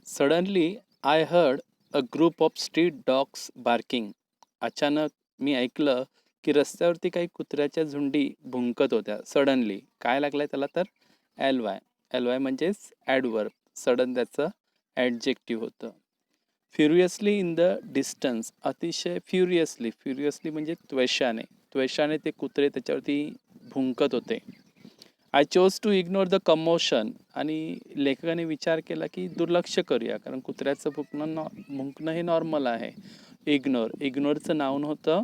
Suddenly, I heard a group of street dogs barking. अचानक मी ऐकलं की रस्त्यावरती काही कुत्र्याच्या झुंडी भुंकत होत्या. सडनली काय लागलंय त्याला तर एल वाय. एल वाय म्हणजेच ॲडवर्ब. सडन त्याचं ॲडजेक्टिव्ह होतं. फ्युरियसली इन द डिस्टन्स, अतिशय फ्युरियसली. फ्युरियसली म्हणजे त्वेषाने. त्वेषाने ते कुत्रे त्याच्यावरती भुंकत होते. I chose to ignore the commotion. आणि लेखकाने विचार केला की दुर्लक्ष करूया, कारण कुत्र्याचं भुंकणं हे नॉर्मल आहे. इग्नोरचं नाव होतं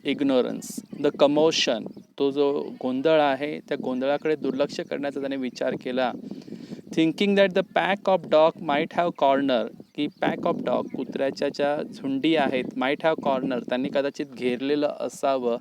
इग्नोरन्स. द कमोशन, तो जो गोंधळ आहे त्या गोंधळाकडे दुर्लक्ष करण्याचा त्याने विचार केला. Thinking that the pack of dog might have corner, की पॅक ऑफ डॉग, कुत्र्याच्या ज्या झुंडी आहेत, माइट हॅव कॉर्नर, त्यांनी कदाचित घेरलेलं असावं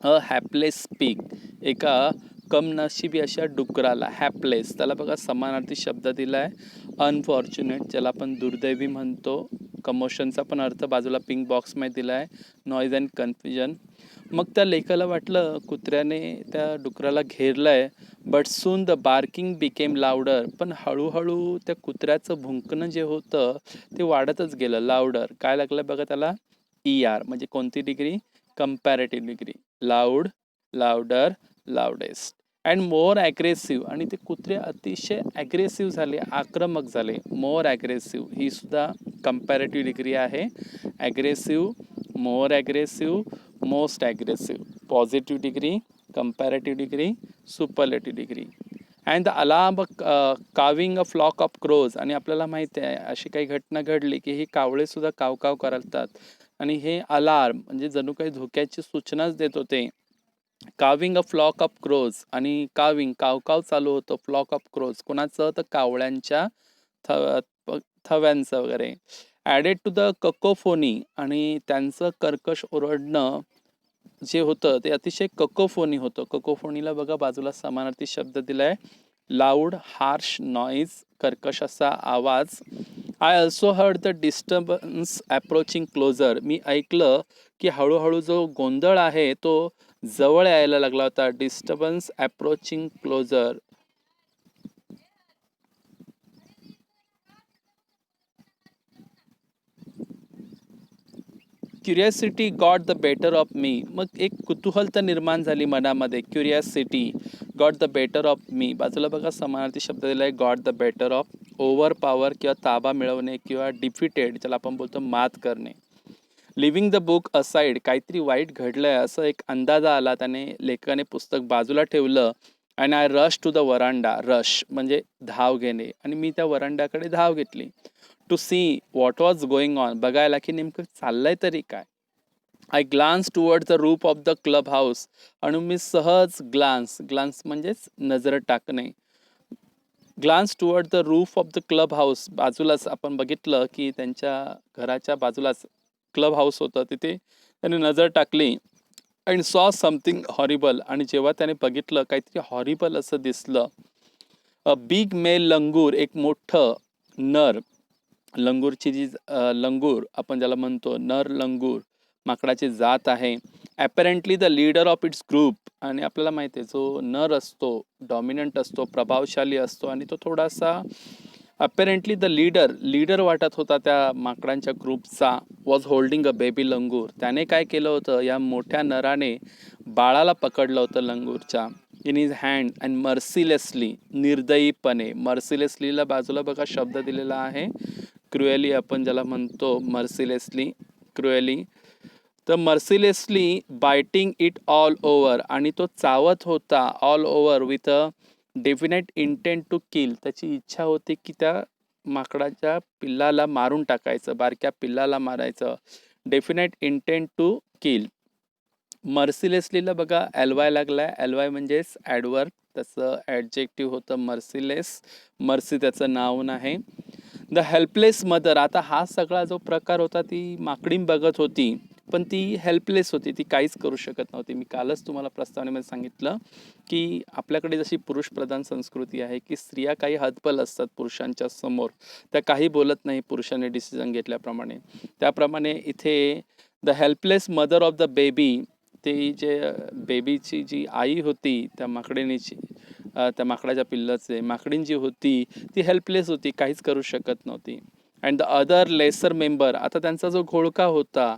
अ हॅपलेस पीक, एका कमनशिबी अशा डुकराला. हॅपलेस, त्याला बघा समानार्थी शब्द दिला आहे अनफॉर्च्युनेट, ज्याला आपण दुर्दैवी म्हणतो. कमोशनचा पण अर्थ बाजूला पिंक बॉक्समध्ये दिला आहे, नॉईज अँड कन्फ्युजन. मग त्या लेखाला वाटलं कुत्र्याने त्या डुकराला घेरलं आहे. But soon the barking became louder, पण हळूहळू त्या कुत्र्याचं भुंकणं जे होतं ते वाढतच गेलं. लाऊडर काय लागलं बघा त्याला, ER, म्हणजे कोणती degree, comparative degree. Loud, louder, loudest. And more aggressive, आणि ते कुत्रे अतिशय ॲग्रेसिव्ह झाले, आक्रमक झाले. मोर ॲग्रेसिव्ह ही सुद्धा कंपॅरेटिव्ह डिग्री आहे. Aggressive, more aggressive, most aggressive. Positive degree, comparative degree, superlative degree. And the alarm cawing a flock of crows, आणि आपल्याला माहिती आहे अशी काही घटना घडली की ही कावळे सुद्धा कावकाव करतात, आणि हे अलार्म म्हणजे जणू काही धोक्याची सूचनाच देत होते. Cawing a flock of crows, आणि कावकाव चालू होतं. फ्लॉक ऑफ क्रोज कोणाचं, तर कावळ्यांच्या थव्यांचं वगैरे. ॲडेड टू द ककोफोनी, आणि त्यांचं कर्कश ओरडणं जे होतं ते अतिशय ककोफोनी होतं. ककोफोनीला बघा बाजूला समानार्थी शब्द दिलाय, लाऊड, हार्श नॉईज, कर्कश असा आवाज. I also heard the disturbance approaching closer, मी ऐकलं की हळूहळू जो गोंधळ आहे तो जवळ यायला लागला होता. Disturbance approaching closer. Curiosity got the better of me, मग एक कुतूहलता निर्माण झाली मनामध्ये. Curiosity got the better of me, बाजूला बघा समानार्थी शब्द दिला आहे, got the better of. Overpower किंवा ताबा मिळवणे, किंवा डिफिटेड ज्याला आपण बोलतो मात करणे. लिव्हिंग द बुक असाइड, काहीतरी वाईट घडलंय असं एक अंदाजा आला, त्याने लेखकाने पुस्तक बाजूला ठेवलं. And I rush to the veranda. रश म्हणजे धाव घेणे, आणि मी त्या वरांड्याकडे धाव घेतली. To see what was going on, बघायला की नेमकं चाललंय तरी काय. I glance toward the roof of the club house, आणि मी सहज ग्लान्स म्हणजेच नजर टाकणे. Glance toward the roof of the club house, बाजूलाच आपण बघितलं की त्यांच्या घराच्या बाजूलाच क्लब हाऊस होतं, तिथे त्याने नजर टाकली. अँड सॉ समथिंग हॉरिबल, आणि जेव्हा त्याने बघितलं काहीतरी हॉरिबल असं दिसलं. अ बिग मेल लंगूर, एक मोठं नर. लंगूरची जी लंगूर आपण ज्याला म्हणतो नर लंगूर, माकडाची जात आहे. Apparently the leader of its group, आणि आपल्याला माहिती आहे जो नर असतो डॉमिनंट असतो, प्रभावशाली असतो, आणि तो थोडासा अपेरेंटली द लीडर वाटत होता त्या माकडांच्या ग्रुपचा. वॉज होल्डिंग अ बेबी लंगूर, त्याने काय केलं होतं, या मोठ्या नराने बाळाला पकडलं होतं लंगूरच्या. In his hand and mercilessly, निर्दयीपणे. मर्सिलेसलीला बाजूला बघा शब्द दिलेला आहे क्रुएली, आपण ज्याला म्हणतो मर्सिलेसली, क्रुएली. तर mercilessly biting it all over, आणि तो चावत होता all over with a definite intent to kill, त्याची इच्छा होती की त्या माकडाच्या पिल्लाला मारून टाकायचं, बारक्या पिल्लाला मारायचं. Definite intent to kill. मर्सिलेसलीला बघा एलवाय लागलाय. एलवाय म्हणजेच ॲडवर्ब, त्याचं ॲडजेक्टिव्ह होतं मर्सिलेस. मर्सी त्याचं नाऊन आहे. द हेल्पलेस मदर, आता हा सगळा जो प्रकार होता ती माकडी बघत होती, पण ती हेल्पलेस होती, ती काहीच करू शकत नव्हती. मी कालच तुम्हाला प्रस्तावनेमध्ये सांगितलं की आपल्याकडे जशी पुरुष प्रधान संस्कृती आहे की स्त्रिया काही हतबल असतात पुरुषांच्या समोर, त्या काही बोलत नाही पुरुषांनी डिसिजन घेतल्याप्रमाणे. त्याप्रमाणे इथे the helpless mother of the baby, ती जे बेबीची जी आई होती त्या माकडिणीची, त्या माकडाच्या पिल्लाचे. माकडीण जी होती ती हेल्पलेस होती, काहीच करू शकत नव्हती. And the other lesser member, आता त्यांचा जो घोळका होता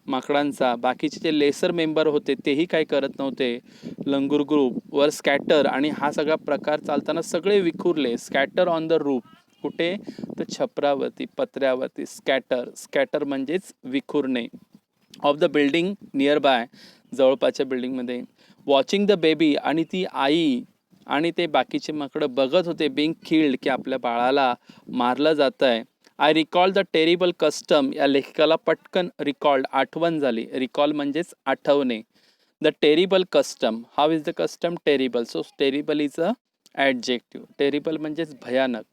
माकडांचा, बाकीचे जे लेसर मेंबर होते तेही काही करत नव्हते. लंगूर ग्रुप वर स्कॅटर, आणि हा सगळा प्रकार चालताना सगळे विखुरले. स्कॅटर ऑन द रूफ, कुठे तर छपरावरती, पत्र्यावरती. स्कॅटर, स्कॅटर म्हणजेच विखुरणे. Of the building nearby, जवळपासच्या बिल्डिंगमध्ये. वॉचिंग द बेबी, आणि ती आई आणि ते बाकीचे माकडं बघत होते, बिंग किल्ड, की आपल्या बाळाला मारलं जात आहे. I recall the terrible custom, या लेखकाला पटकन रिकॉल्ड, आठवण झाली. रिकॉल म्हणजेच आठवणे. The terrible custom, how is the custom terrible, so terrible is a adjective. Terrible म्हणजेच भयानक,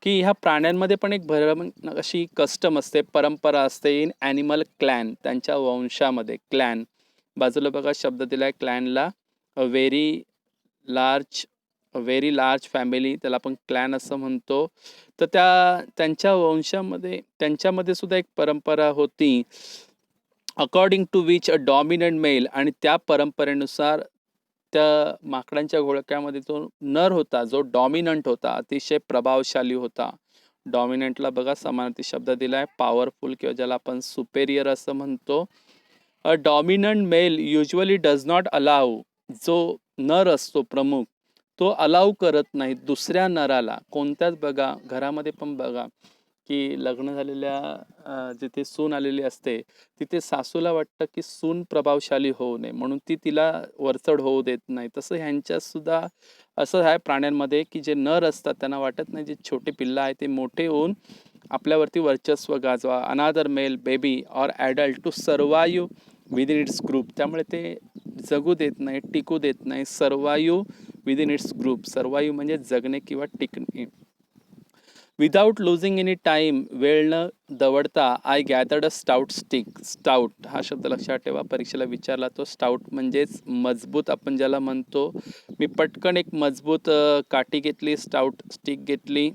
की ह्या प्राण्यांमध्ये पण एक भयानक अशी कस्टम असते, परंपरा असते इन ॲनिमल क्लॅन, त्यांच्या वंशामध्ये. क्लॅन, बाजूला बघा शब्द दिला आहे क्लॅनला, अ व्हेरी लार्ज फॅमिली, त्याला आपण क्लॅन असं म्हणतो. तर त्यांच्या वंशामध्ये, त्यांच्यामध्ये सुद्धा एक परंपरा होती, according to which a dominant male, आणि त्या परंपरेनुसार त्या माकडांच्या घोळक्यामध्ये जो नर होता, जो डॉमिनंट होता, अतिशय प्रभावशाली होता. डॉमिनंटला बघा समानार्थी शब्द दिला आहे, पॉवरफुल, किंवा ज्याला आपण सुपेरियर असं म्हणतो. A dominant male usually does not allow, जो नर असतो प्रमुख, तो अलाव करत नाही दुसऱ्या नराला. कोणत्याच, बघा घरामध्ये पण बघा, की लग्न झालेल्या जिथे सून आलेली असते, तिथे सासूला वाटतं की सून प्रभावशाली होऊ नये, म्हणून ती तिला वरचढ होऊ देत नाही. तसं ह्यांच्यात सुद्धा असं आहे प्राण्यांमध्ये, की जे नर असतात त्यांना वाटत नाही जे छोटे पिल्लं आहे ते मोठे होऊन आपल्यावरती वर्चस्व गाजवा. Another male baby or adult to survive within its group, त्यामुळे ते जगू देत नाही, टिकू देत नाही. Survive within its group, survive म्हणजे जगणे किंवा टिकणे. विदाउट लुझिंग एनी टाईम, वेळ न दवडता, I gathered a stout stick. Stout हा शब्द लक्षात ठेवा, परीक्षेला विचारला तो. स्टाउट म्हणजेच मजबूत आपण ज्याला म्हणतो. मी पटकन एक मजबूत काठी घेतली, स्टाउट स्टिक घेतली.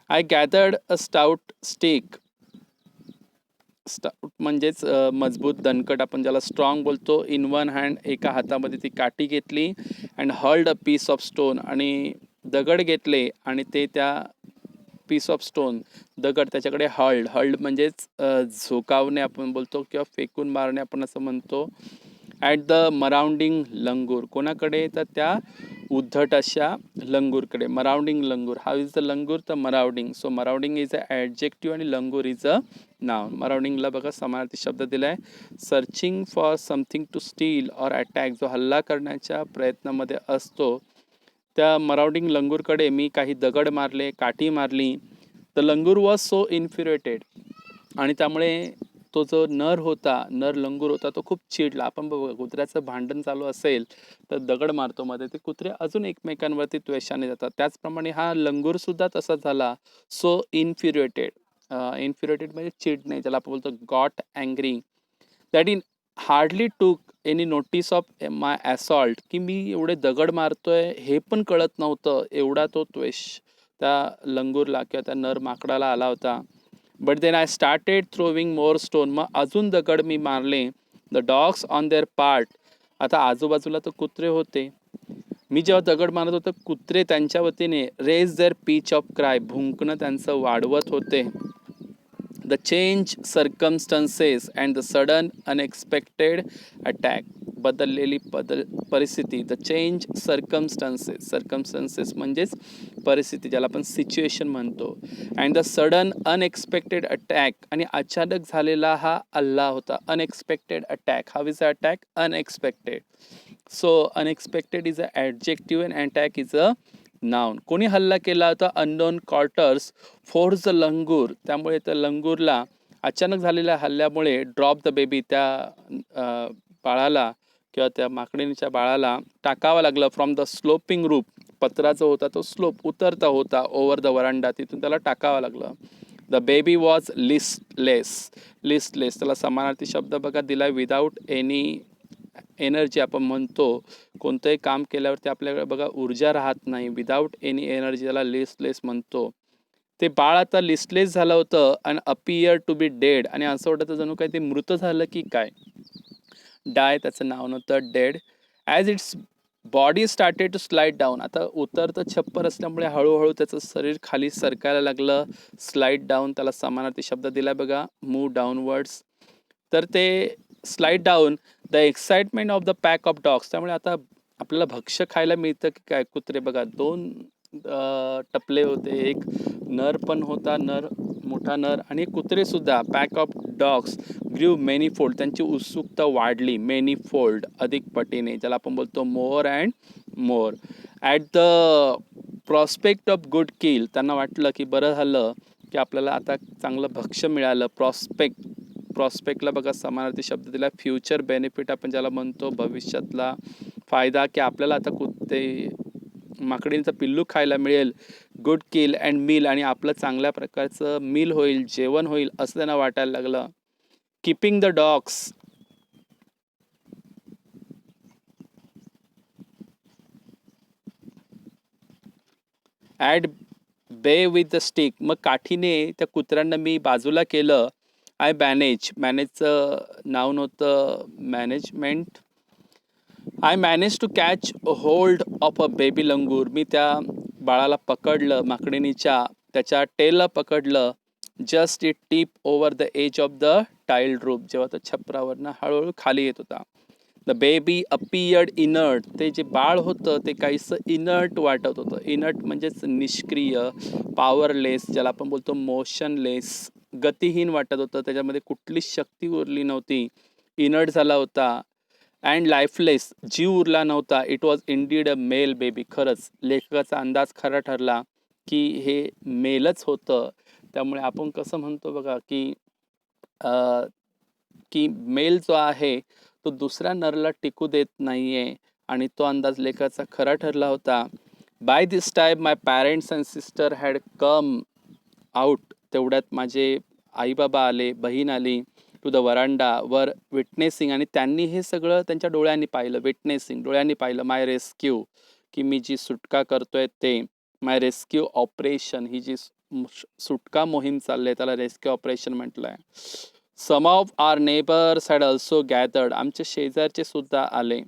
I gathered a stout stick. Stout म्हणजेच मजबूत, दणकट, आपण ज्याला स्ट्रॉंग बोलतो. इन वन हँड, एका हातामध्ये ती काठी घेतली. And hurled a piece of stone, आणि दगड घेतले आणि ते त्या पीस ऑफ स्टोन, दगड त्याच्याकडे हर्ल्ड म्हणजेच झोकावणे आपण बोलतो, किंवा फेकून मारणे आपण असं म्हणतो. ॲट द मराउंडिंग लंगूर, कोणाकडे तर त्या उद्धट अशा लंगूरकडे. मराउंडिंग लंगूर, हाऊ इज द लंगूर, तर मराउंडिंग. सो मराउंडिंग इज अ ॲडजेक्टिव्ह आणि लंगूर इज अ नाउन. मराउंडिंगला बघा समानार्थी शब्द दिला आहे, searching for something to steal or attack, जो हल्ला करण्याच्या प्रयत्नामध्ये असतो. त्या मराउंडिंग लंगूरकडे मी काही दगड मारले, काठी मारली. द लंगूर वॉज सो इन्फ्युरेटेड, आणि त्यामुळे तो जो नर लंगूर होता तो खूप चिडला. आपण बघू, कुत्र्याचं भांडण चालू असेल तर दगड मारतो मध्ये, ते कुत्रे अजून एकमेकांवरती त्वेषाने जातात. त्याचप्रमाणे हा लंगूर सुद्धा तसा झाला, सो इन्फ्युरेटेड. इन्फ्युरेटेड म्हणजे चिडणे, ज्याला आपण बोलतो got angry. That in hardly took any notice of my assault, की मी एवढे दगड मारतोय हे पण कळत नव्हतं, एवढा तो त्वेष त्या लंगूरला किंवा त्या नर माकडाला आला होता. But then I started throwing more stone, मग अजून दगड मी मारले. The dogs on their part, आता आजूबाजूला तर कुत्रे होते. मी जेव्हा दगड मारत होतो, कुत्रे त्यांच्या वतीने raise their pitch of cry, भुंकणं त्यांचं वाढवत होते. The change circumstances and the sudden unexpected attack, बदललेली परिस्थिती. द चेंज सर्कमस्टन्सेस म्हणजेच परिस्थिती, ज्याला आपण सिच्युएशन म्हणतो. And the sudden unexpected attack, आणि अचानक झालेला हा हल्ला होता. Unexpected attack, how is a attack, unexpected. So unexpected is a adjective and attack is a noun. कोणी हल्ला केला होता, अननोन क्वार्टर्स फोर्स द लंगूर, त्यामुळे त्या लंगूरला अचानक झालेल्या हल्ल्यामुळे ड्रॉप द बेबी, त्या बाळाला किंवा त्या माकडीच्या बाळाला टाकावं लागलं. फ्रॉम द स्लोपिंग रूप, पत्रा जो होता तो स्लोप उतरता होता, ओव्हर द वरांडा, तिथून त्याला टाकावं लागलं. द बेबी वॉज लिस्टलेस, त्याला समानार्थी शब्द बघा दिला, विदाऊट एनी एनर्जी आपण म्हणतो. कोणतंही काम केल्यावरती आपल्याकडे बघा ऊर्जा राहत नाही, विदाऊट एनी एनर्जी, त्याला लिस्टलेस म्हणतो. ते बाळ आता लिस्टलेस झालं होतं and appear to be dead, आणि असं वाटतं जणू काय ते मृत झालं की काय. डाय त्याचं नाव नव्हतं, dead. As its body started to slide down. आता उतरतं छप्पर असल्यामुळे हळूहळू त्याचं शरीर खाली सरकायला लागलं. स्लाइड डाऊन, त्याला समानार्थी शब्द दिलाय बघा, मूव्ह डाऊनवर्ड्स. तर ते slide down the excitement of the pack of dogs. त्यामुळे आता आपल्याला भक्ष्य खायला मिळतं की काय. कुत्रे बघा, दोन टपले होते, एक नर पण होता, मोठा नर, आणि कुत्रे सुद्धा. पॅक ऑफ डॉग्स ग्रीव मेनी फोल्ड. त्यांची उत्सुकता वाढली, मेनी फोल्ड, अधिक पटीने, ज्याला आपण बोलतो more and more. At the prospect of good kill. त्यांना वाटलं की बरं झालं की आपल्याला आता चांगलं भक्ष्य मिळालं. प्रॉस्पेक्टला बघा समानार्थी शब्द दिला, फ्युचर बेनिफिट आपण ज्याला म्हणतो, भविष्यातला फायदा, की आपल्याला आता कुत्ते माकडींचं पिल्लू खायला मिळेल. गुड किल अँड मील, आणि आपलं चांगल्या प्रकारचं मील होईल, जेवण होईल, असं त्यांना वाटायला लागलं. Keeping the dogs. At bay with the stick. मग काठीने त्या कुत्र्यांना मी बाजूला केलं. आय मॅनेजचं नाऊन होतं management. I manage to catch hold of a baby langur. मी त्या बाळाला पकडलं, माकडिणीच्या त्याच्या टेलला पकडलं. Just it tip over the age of the tiled roof. जेव्हा तो छपरावरनं हळूहळू खाली येत होता. The baby appeared inert. ते जे बाळ होतं ते काहीसं इनर्ट वाटत होतं. इनर्ट म्हणजेच निष्क्रिय, पॉवरलेस, ज्याला आपण बोलतो मोशनलेस, गतिहीन वाटत होतं. त्याच्यामध्ये कुठलीच शक्ती उरली नव्हती. इनर्ट झाला होता. अँड लाईफलेस, जीव उरला नव्हता. It was indeed a male baby. खरंच लेखकाचा अंदाज खरा ठरला की हे मेलच होतं. त्यामुळे आपण कसं म्हणतो बघा की मेल जो आहे तो दुसऱ्या नरला टिकू देत नाहीये, आणि तो अंदाज लेखाचा खरा ठरला होता. By this time my parents and sister had come out. तेवढ्यात माझे आई बाबा आले, बहीण आली. टू द वरांडा वर विटनेसिंग, आणि त्यांनी हे सगळं त्यांच्या डोळ्यांनी पाहिलं. विटनेसिंग, डोळ्यांनी पाहिलं. माय रेस्क्यू, की मी जी सुटका करतोय ते. माय रेस्क्यू ऑपरेशन, ही जी सुटका मोहीम चालली आहे त्याला रेस्क्यू ऑपरेशन म्हटलंय. Some of our neighbours had also gathered. आमचे शेजारचे सुद्धा आले.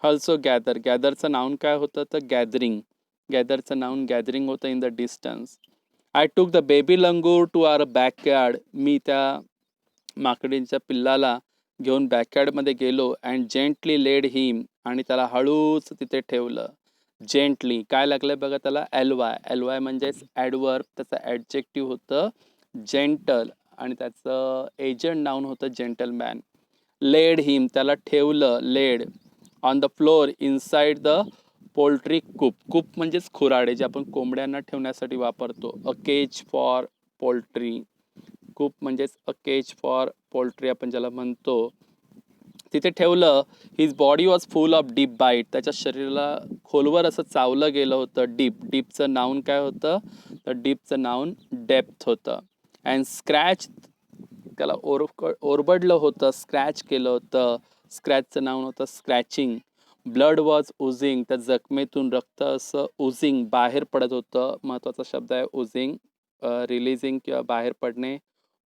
ऑल्सो गॅदर, गॅदरचं नाऊन काय होतं तर गॅदरिंग. गॅदरचं नाऊन गॅदरिंग होतं in the distance. I took the baby langur to our backyard. मी त्या माकडींच्या पिल्लाला घेऊन बॅकयार्डमध्ये गेलो. अँड जेंटली लेड हिम, आणि त्याला हळूच तिथे ठेवलं. जेंटली, काय लागलंय बघा त्याला, एलवाय. एलवाय म्हणजेच ॲडवर्ब, त्याचं ॲडजेक्टिव्ह होतं जेंटल, आणि त्याचं एजंट नाऊन होतं जेंटलमॅन. लेड हिम, त्याला ठेवलं, laid. On the floor inside the poultry coop. Coop म्हणजेच खुराडे, जे आपण कोंबड्यांना ठेवण्यासाठी वापरतो. A cage for poultry. Coop म्हणजेच अ केज फॉर पोल्ट्री आपण ज्याला म्हणतो. तिथे ठेवलं. His body was full of deep bite. त्याच्या शरीराला खोलवर असं चावलं गेलं होतं. डीप, डीपचं नाऊन काय होतं तर डीपचं नाऊन डेप्थ होतं. अँड स्क्रॅच, त्याला ओरबडलं होतं, स्क्रॅच केलं होतं. स्क्रॅचचं नाऊन होतं स्क्रॅचिंग. ब्लड वॉज उझिंग, त्या जखमेतून रक्त असं उझिंग, बाहेर पडत होतं. महत्त्वाचा शब्द आहे उझिंग. रिलीजिंग किंवा बाहेर पडणे.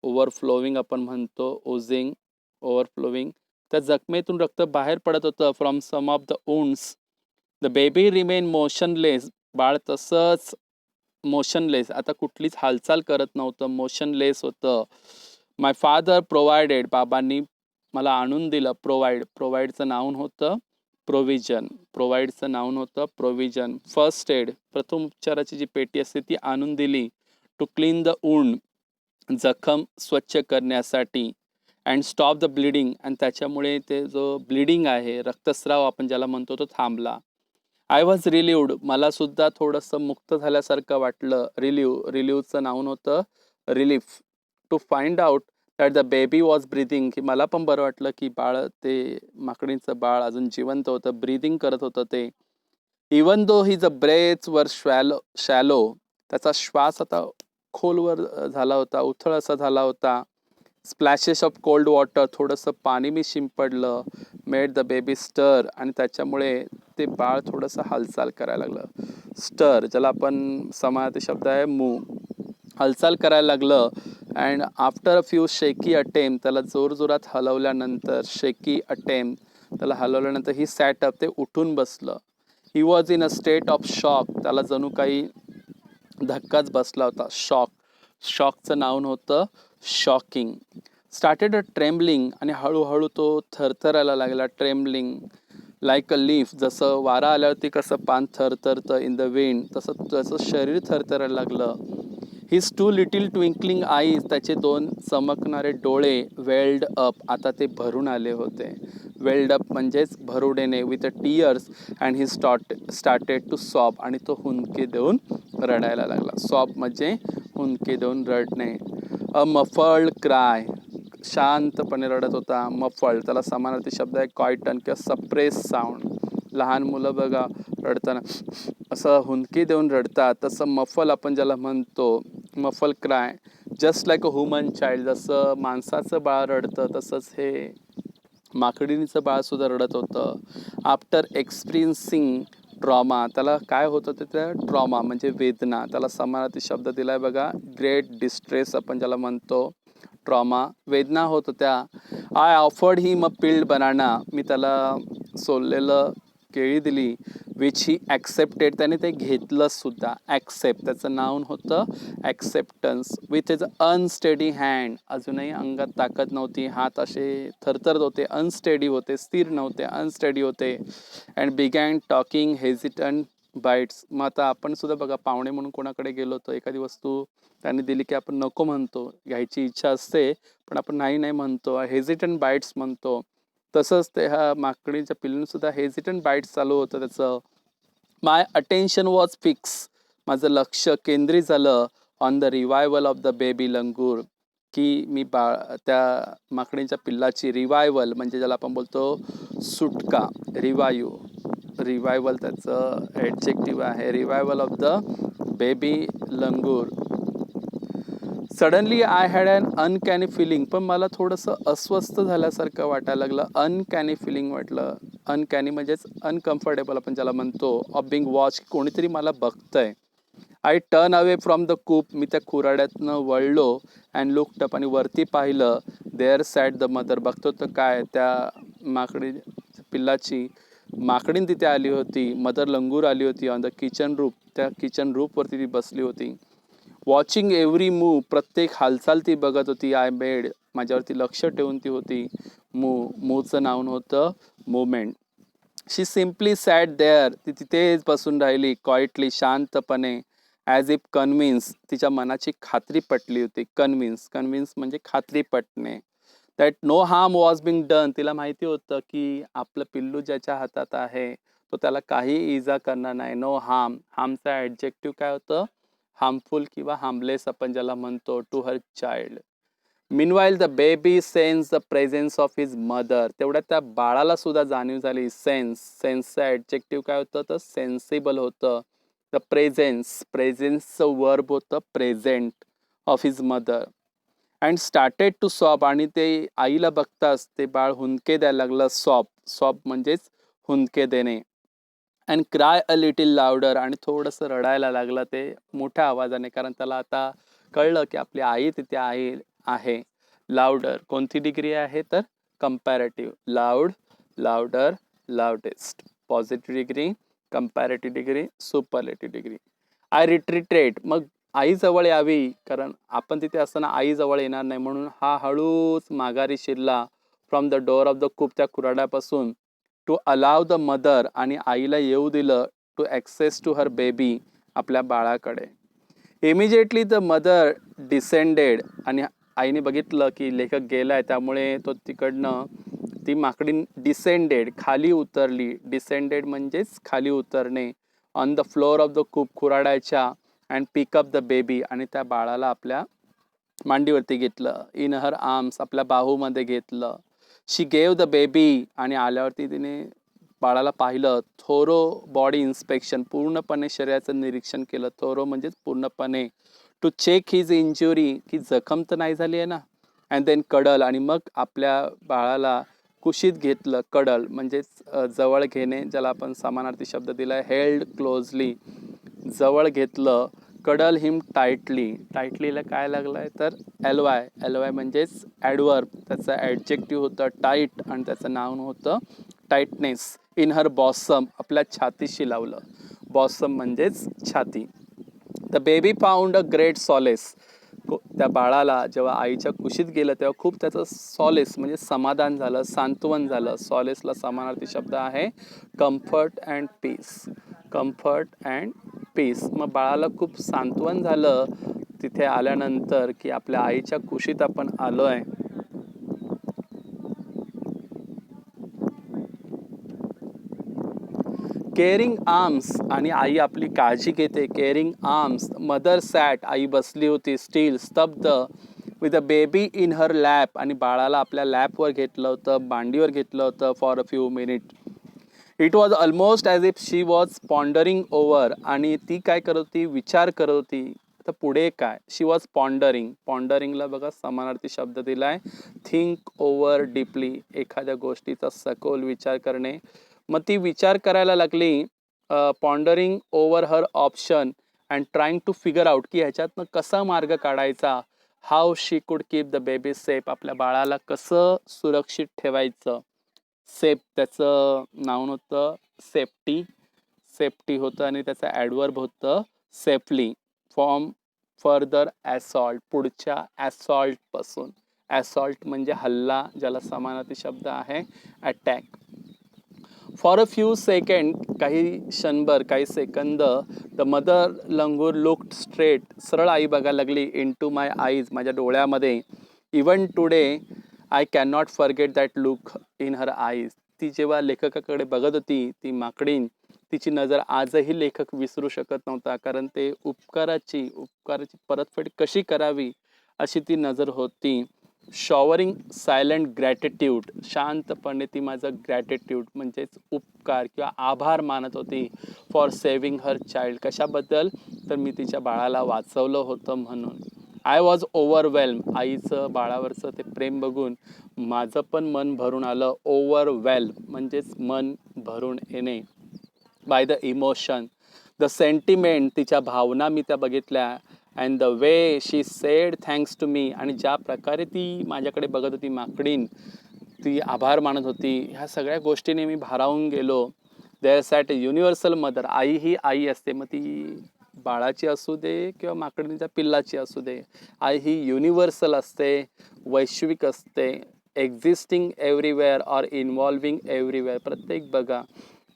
ओव्हरफ्लोविंग आपण म्हणतो, ओझिंग, ओव्हरफ्लोविंग. त्या जखमेतून रक्त बाहेर पडत होतं. From some of the wounds. The baby remain motionless. बाळ तसंच मोशनलेस, आता कुठलीच हालचाल करत नव्हतं, मोशनलेस होतं. माय फादर प्रोव्हायडेड. बाबांनी मला आणून दिलं. प्रोव्हाइडचं नाऊन होतं प्रोव्हिजन. प्रोव्हाइडचं नाऊन होतं प्रोव्हिजन. फर्स्ट एड, प्रथम उपचाराची जी पेटी असते ती आणून दिली. टू क्लीन द वुंड, जखम स्वच्छ करण्यासाठी. अँड स्टॉप द ब्लिडिंग, आणि त्याच्यामुळे ते जो ब्लिडिंग आहे, रक्तस्राव आपण ज्याला म्हणतो, तो थांबला. आय वॉज रिलीव्ड, मला सुद्धा थोडंसं मुक्त झाल्यासारखं वाटलं. रिलीव्हचं नाऊन होतं relief. To find out that the baby was breathing, की मला पण बरं वाटलं की ते माकडीचं बाळ अजून जिवंत होतं, ब्रीदिंग करत होतं ते. Even though his a breath were shallow, त्याचा श्वास आता खोलवर झाला होता, उथळ असा झाला होता. स्प्लॅशेस ऑफ कोल्ड वॉटर, थोडंसं पाणी मी शिंपडलं. मेड द बेबी स्टर, आणि त्याच्यामुळे ते बाळ थोडंसं हालचाल करायला लागलं. स्टर, ज्याला आपण समानार्थी शब्द आहे मूव, हालचाल करायला लागलं. अँड आफ्टर अ फ्यू शेकी अटेम्प्ट, त्याला जोरजोरात हलवल्यानंतर, शेकी अटेम्प्ट, त्याला हलवल्यानंतर ही सॅट अप, ते उठून बसलं. He was in a state of shock, त्याला जणू काही धक्काच बसला होता. शॉकचं नाव होतं शॉकिंग. स्टार्टेड अ ट्रेम्बलिंग, आणि हळूहळू तो थरथरायला लागला. ट्रेम्बलिंग लाईक अ लीफ, जसं वारा आल्यावरती कसं पान थरथरतं इन द विंड, तसं त्याचं शरीर थरथरायला लागलं. His two little twinkling eyes, त्याचे 2 चमकणारे डोळे वेल्ड अप, आता ते भरून आले होते. वेल्ड अप म्हणजेच भरून येणे. With a tears and he started to sob, आणि तो हुंदके देऊन रडायला लागला. सॉब म्हणजे हुंदके देऊन रडणे. अ मफल्ड क्राय, शांतपणे रडत होता. मफल्ड त्याला समानार्थी शब्द आहे कॉयटन किंवा सप्रेस साऊंड. लहान मुलं बघा रडताना असं हुंदकी देऊन रडतात, तसं मफल आपण ज्याला म्हणतो, muffle cry. Just like a human child, जसं माणसाचं बाळ रडतं तसंच हे माकडीचं बाळ सुद्धा रडत होतं. आफ्टर एक्सपिरियन्सिंग ट्रॉमा, त्याला काय होतं ते त्या ट्रॉमा म्हणजे वेदना, त्याला समानार्थी शब्द दिलाय बघा ग्रेट डिस्ट्रेस आपण ज्याला म्हणतो. ट्रॉमा, वेदना होत होत्या. I offered him a peeled banana, मी त्याला सोललेलं केळी दिली. विच ही ॲक्सेप्टेड, त्याने ते घेतलं सुद्धा. ॲक्सेप्ट त्याचं नाव होतं acceptance. With his unsteady hand, अजूनही अंगात ताकद नव्हती, हात असे थरथरत होते, अनस्टेडी होते, स्थिर नव्हते, अनस्टेडी होते. And began talking hesitant bites. मग आता आपण सुद्धा बघा पाहुणे म्हणून कोणाकडे गेलो तर एखादी वस्तू त्यांनी दिली की आपण नको म्हणतो, घ्यायची इच्छा असते पण आपण नाही नाही म्हणतो, हेजिटंट बाईट्स म्हणतो. तसंच ते ह्या माकडीच्या पिल्लून सुद्धा हेजिटंट बाईट्स चालू होतं त्याचं. माय अटेन्शन वॉज फिक्स, माझं लक्ष केंद्रित झालं on the revival of the baby लंगूर, की मी त्या माकडीच्या पिल्लाची रिवायवल म्हणजे ज्याला आपण बोलतो सुटका, रिवायवल त्याचं ॲडजेक्टिव्ह आहे. Revival of the baby langur. Suddenly I had an uncanny feeling, पण मला थोडंसं अस्वस्थ झाल्यासारखं वाटायला लागलं. अनकॅनी फिलिंग वाटलं. अनकॅनी म्हणजेच अनकम्फर्टेबल आपण ज्याला म्हणतो. ऑफ बिंग वॉच, कोणीतरी मला बघतंय. I turn away from the coop, मी त्या खुराड्यातनं वळलो. अँड लुक्ड अप, आणि वरती पाहिलं. देअर सॅट द मदर, बघतो तर काय त्या माकडी पिल्लाची माकडीन तिथे आली होती. मदर लंगूर आली होती ऑन द किचन रूफ, त्या किचन रूफवरती ती बसली होती. वॉचिंग एव्हरी मूव, प्रत्येक हालचाल ती बघत होती. आय मेड, माझ्यावरती लक्ष ठेवून ती होती. मूवचं नाव होतं movement. She simply sat there, ती तिथेच बसून राहिली क्वाइटली, शांतपणे. ॲज इफ कन्व्हिन्स, तिच्या मनाची खात्री पटली होती. कन्व्हिन्स म्हणजे खात्री पटणे. That no harm was being done, तिला माहिती होतं की आपलं पिल्लू ज्याच्या हातात आहे तो त्याला काही इजा करणार नाही. नो हार्म, हार्मचा ॲडजेक्टिव्ह काय होतं, हार्मफुल किंवा हार्मलेस आपण ज्याला म्हणतो, to her child. Meanwhile the baby sense the presence of his mother, तेवढ्यात त्या बाळाला सुद्धा जाणीव झाली. सेन्सचं ॲडजेक्टिव्ह काय होतं तर सेन्सिबल होतं. द प्रेझेन्सचं वर्ब होतं present of his mother. And started to sob, आणि ते आईला बघताच ते बाळ हुंदके द्यायला लागलं. सॉब म्हणजेच हुंदके देणे. And cry a little louder, आणि थोडंसं रडायला लागलं ते मोठ्या आवाजाने, कारण त्याला आता कळलं की आपली आई तिथे आहे. लाऊडर कोणती डिग्री आहे तर comparative. Louder, loudest. Positive degree, comparative degree, superlative degree. I retreated, मग आई जवळ यावी, कारण आपण तिथे असताना आई जवळ येणार नाही म्हणून हा हळूच माघारी शिरला. From the door of the coop, त्या कुऱ्हाड्यापासून. टू अलाव द मदर, आणि आईला येऊ दिलं. To access to her baby, आपल्या बाळाकडे. इमिजिएटली द मदर डिसेंडेड, आणि आईने बघितलं की लेखक गेलाय, त्यामुळे तो तिकडनं ती माकडी डिसेंडेड, खाली उतरली. डिसेंडेड म्हणजेच खाली उतरणे. On the floor of the coop, खुराड्याच्या. अँड पिकअप द बेबी, आणि त्या बाळाला आपल्या मांडीवरती घेतलं. इन हर आर्म्स, आपल्या बाहूमध्ये घेतलं. शी गेव द बेबी, आणि आल्यावरती तिने बाळाला पाहिलं. थोरो बॉडी इन्स्पेक्शन, पूर्णपणे शरीराचं निरीक्षण केलं. थोरो म्हणजेच पूर्णपणे. टू चेक हिज इंजुरी, की जखम तर नाही झाली आहे ना. अँड देन कडल, आणि मग आपल्या बाळाला कुशीत घेतलं. कडल म्हणजेच जवळ घेणे, ज्याला आपण समानार्थी शब्द दिला हेल्ड क्लोजली, जवळ घेतलं. कडल हिम टाईटलीला काय लागलं आहे तर एलवाय म्हणजेच ॲडवर्ब, त्याचं ॲडजेक्टिव्ह होतं टाईट, आणि त्याचं नाव होतं टाईटनेस. इन हर बॉसम, आपल्या छातीशी लावलं. बॉसम म्हणजेच छाती. The baby found a great solace. त्या बाळाला जेव्हा आईच्या कुशीत गेलं तेव्हा खूप त्याचं सॉलेस म्हणजे समाधान झालं, सांत्वन झालं. सॉलेसला समानार्थी शब्द आहे comfort and peace. Comfort and peace. मग बाळाला खूप सांत्वन झालं तिथे आल्यानंतर की आपल्या आईच्या कुशीत आपण आलोय. केअरिंग आर्म्स, आणि आई आपली काळजी घेते. Caring arms. मदर सॅट, आई बसली होती स्टील, स्तब्ध, with a baby in her lap, आणि बाळाला आपल्या लॅपवर घेतलं होतं, मांडीवर घेतलं होतं for a few minute. It was almost as if she was pondering over, आणि ती काय करत होती, विचार करत होती. तर पुढे काय, शी वॉज पॉन्डरिंग. पॉन्डरिंगला बघा समानार्थी शब्द दिलाय थिंक ओव्हर डीपली, एखाद्या गोष्टीचा सखोल विचार करणे. मग ती विचार करायला लागली, pondering over her option and trying to figure out, की ह्याच्यातनं कसा मार्ग काढायचा. हाऊ शी कुड कीप द बेबी सेफ, आपल्या बाळाला कसं सुरक्षित ठेवायचं. सेफ त्याचं नाऊन होतं सेफ्टी. सेफ्टी होतं आणि त्याचं ॲडवर्ब होतं सेफली. फॉर्म फर्दर ॲसॉल्ट, पुढच्या ॲसॉल्टपासून. ॲसॉल्ट म्हणजे हल्ला, ज्याला समानार्थी शब्द आहे attack. For a few second, काही क्षणभर, काही second, the mother langur looked straight, सरळ आई बघायला लागली, इन टू माय आईज, माझ्या डोळ्यामध्ये. Even today I can not forget that look in her eyes. ती जेव्हा लेखकाकडे बघत होती, ती माकडीन, तिची नजर आजही लेखक विसरू शकत नव्हता, कारण ते उपकाराची परतफेड कशी करावी अशी ती नजर होती. शॉवरिंग सायलेंट ग्रॅटिट्यूड, शांतपणे ती माझं ग्रॅटिट्यूड म्हणजेच उपकार किंवा आभार मानत होती फॉर सेव्हिंग हर चाइल्ड. कशाबद्दल, तर मी तिच्या बाळाला वाचवलं होतं म्हणून. आय वॉज ओव्हरवेल्म, आईचं बाळावरचं ते प्रेम बघून माझं पण मन भरून आलं. ओव्हरवेल्म म्हणजेच मन भरून येणे. By the emotion, the sentiment, तिच्या भावना मी त्या बघितल्या. And the way she said thanks to me, आणि ज्या प्रकारे ती माझ्याकडे बघत होती माकडीन, ती आभार मानत होती, ह्या सगळ्या गोष्टीने मी भारावून गेलो. देअर सॅट युनिव्हर्सल मदर, आई ही आई असते, मग ती बाळाची असू दे किंवा माकडीच्या पिल्लाची असू दे, आई ही युनिव्हर्सल असते, वैश्विक असते. Existing everywhere or involving everywhere. प्रत्येक बघा,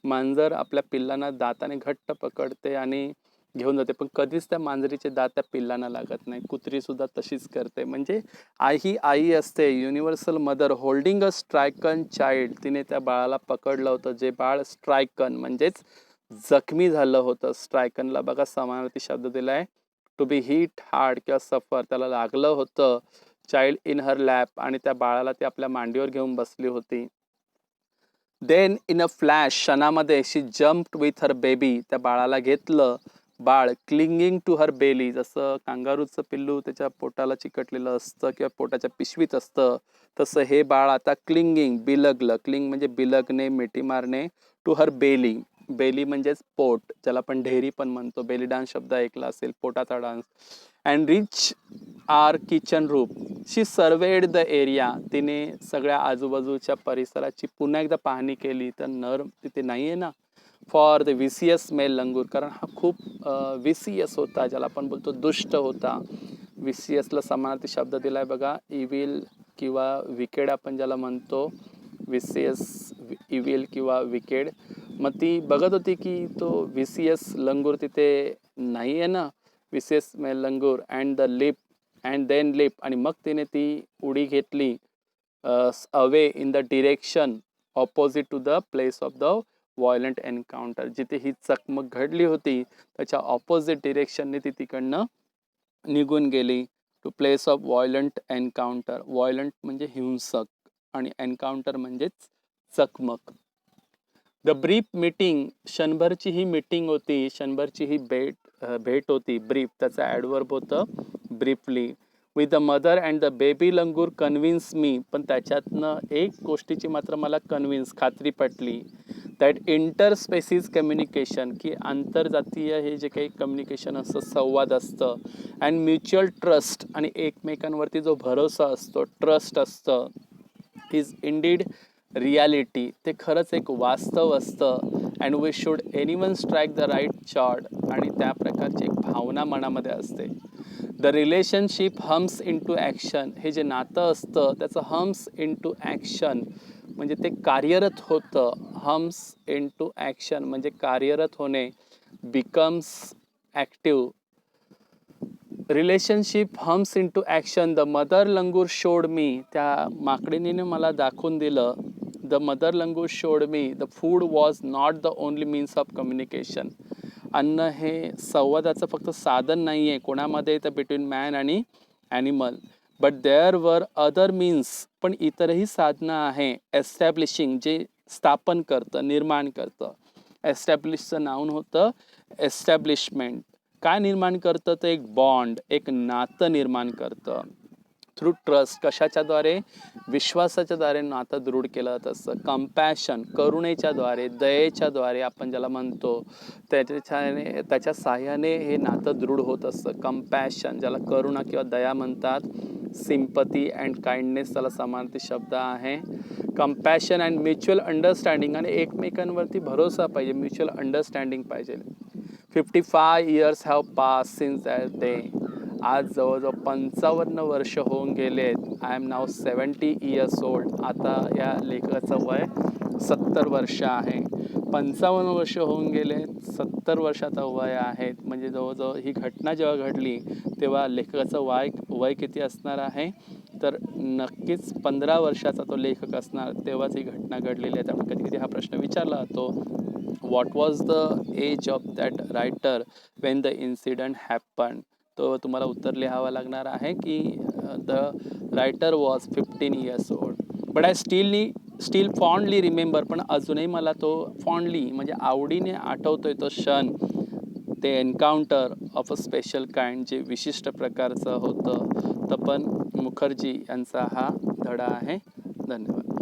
मांजर आपल्या पिल्लांना दाताने घट्ट पकडते आणि घेऊन जाते, पण कधीच त्या मांजरीचे दात त्या पिल्लांना लागत नाही. कुत्री सुद्धा तशीच करते. म्हणजे आई ही आई असते, universal mother holding a stricken child. तिने त्या बाळाला पकडलं होतं, जे बाळ स्ट्रायकन म्हणजेच जखमी झालं होतं. स्ट्रायकनला बघा समानार्थी शब्द दिलाय टू बी हिट हार्ड किंवा सफर, त्याला लागलं होतं. चाइल्ड इन हर लॅप, आणि त्या बाळाला ती आपल्या मांडीवर घेऊन बसली होती. देन इन अ फ्लॅश, क्षणामध्ये, शी जम्प्ड विथ हर बेबी, त्या बाळाला घेतलं. बाळ क्लिंगिंग टू हर बेली, जसं कांगारूचं पिल्लू त्याच्या पोटाला चिकटलेलं असतं किंवा पोटाच्या पिशवीत असतं, तसं हे बाळ आता क्लिंगिंग, बिलगलं. क्लिंग म्हणजे बिलगणे, मिठी मारणे. टू हर बेली, बेली म्हणजेच पोट, ज्याला आपण ढेरी पण म्हणतो. बेली डान्स शब्द ऐकला असेल, पोटाचा dance. And reach our kitchen room, she surveyed the area, तिने सगळ्या आजूबाजूच्या परिसराची पुन्हा एकदा पाहणी केली. तर नर तिथे नाही आहे ना. फॉर द विसियस मेल लंगूर, कारण हा खूप विसियस होता, ज्याला आपण बोलतो दुष्ट होता. विसियसला समानार्थी शब्द दिलाय बघा, इविल किंवा विकेड आपण ज्याला म्हणतो. विसियस, इविल किंवा विकेड. मग ती बघत होती की तो विसियस लंगूर तिथे नाही आहे ना, vicious male langur. And the leap, and then leap, आणि मग तिने ती उडी घेतली away in the direction opposite to the place of the violent encounter. जिथे ही चकमक घडली होती त्याच्या ऑपोजिट डिरेक्शनने ती तिकडनं निघून गेली. Took place of violent encounter. Violent म्हणजे हिंसक आणि एन्काउंटर म्हणजेच चकमक. द ब्रीफ मीटिंग, क्षणभरची ही मीटिंग होती, क्षणभरची ही भेट होती. ब्रीफ त्याचा ॲडवर्ब होतं briefly. With the mother and the baby langur convince me, पण त्याच्यातनं एक गोष्टीची मात्र मला खात्री पटली. दॅट इंटर स्पेसिस कम्युनिकेशन, की आंतरजातीय हे जे काही कम्युनिकेशन असतं, संवाद असतं. अँड म्युच्युअल ट्रस्ट, आणि एकमेकांवरती जो भरोसा असतो, ट्रस्ट असतं, इज इंडीड रियालिटी, ते खरंच एक वास्तव असतं. And we should anyone strike the right chord, आणि त्या प्रकारची एक भावना मनामध्ये असते. The relationship hums into action, हे जे नातं असतं त्याचं हम्स इन टू ॲक्शन म्हणजे ते कार्यरत होतं. हम्स इन टू ॲक्शन म्हणजे कार्यरत होणे. Becomes active. Relationship hums into action. The mother langur showed me, त्या माकडीनीने मला दाखवून दिलं. The mother langur showed me the food was not the only means of communication. अन्न हे संवादाचं फक्त साधन नाही आहे कोणामध्ये, तर बिटवीन मॅन आणि animal. But there were other means, पण इतरही साधनं आहे. एस्टॅब्लिशिंग, जे स्थापन करतं, निर्माण करतं. एस्टॅब्लिशचं नाऊन होतं एस्टॅब्लिशमेंट. काय निर्माण करतं? तर एक बॉन्ड, एक नातं निर्माण करतं. Through trust, कशाच्याद्वारे? विश्वासाच्या द्वारे नातं दृढ केलं जात असतं. कंपॅशन, करुणेच्या द्वारे, दयेच्या द्वारे आपण ज्याला म्हणतो, त्याच्या साह्याने हे नातं दृढ होत असतं. कंपॅशन, ज्याला करुणा किंवा दया म्हणतात. सिम्पथी अँड काइंडनेस, त्याला समानार्थी शब्द आहे. कंपॅशन अँड म्युच्युअल अंडरस्टँडिंग, आणि एकमेकांवरती भरोसा पाहिजे, म्युच्युअल अंडरस्टँडिंग पाहिजे. 55 years have passed since that day. आज जवळजवळ 55 वर्ष होऊन गेलेत. आय एम नाव 70 years old. आता या लेखकाचं वय 70 वर्ष आहे. 55 वर्ष होऊन गेले, 70 वर्षाचा वय आहेत. म्हणजे जवळजवळ ही घटना जेव्हा घडली तेव्हा लेखकाचं वय किती असणार आहे? तर नक्कीच 15 वर्षाचा तो लेखक असणार, तेव्हाच ही घटना घडलेली आहे. त्यामुळे कधी कधी हा प्रश्न विचारला जातो, what was the age of that writer when the incident happen. तो तुम्हाला उत्तर लिहावं लागणार आहे की the writer was 15 years old. But I still fondly remember, पण अजूनही मला तो फॉन्डली म्हणजे आवडीने आठवतोय तो क्षण, ते encounter of a special kind, जे विशिष्ट प्रकारचं होतं. तपन मुखर्जी यांचा हा धडा आहे. धन्यवाद.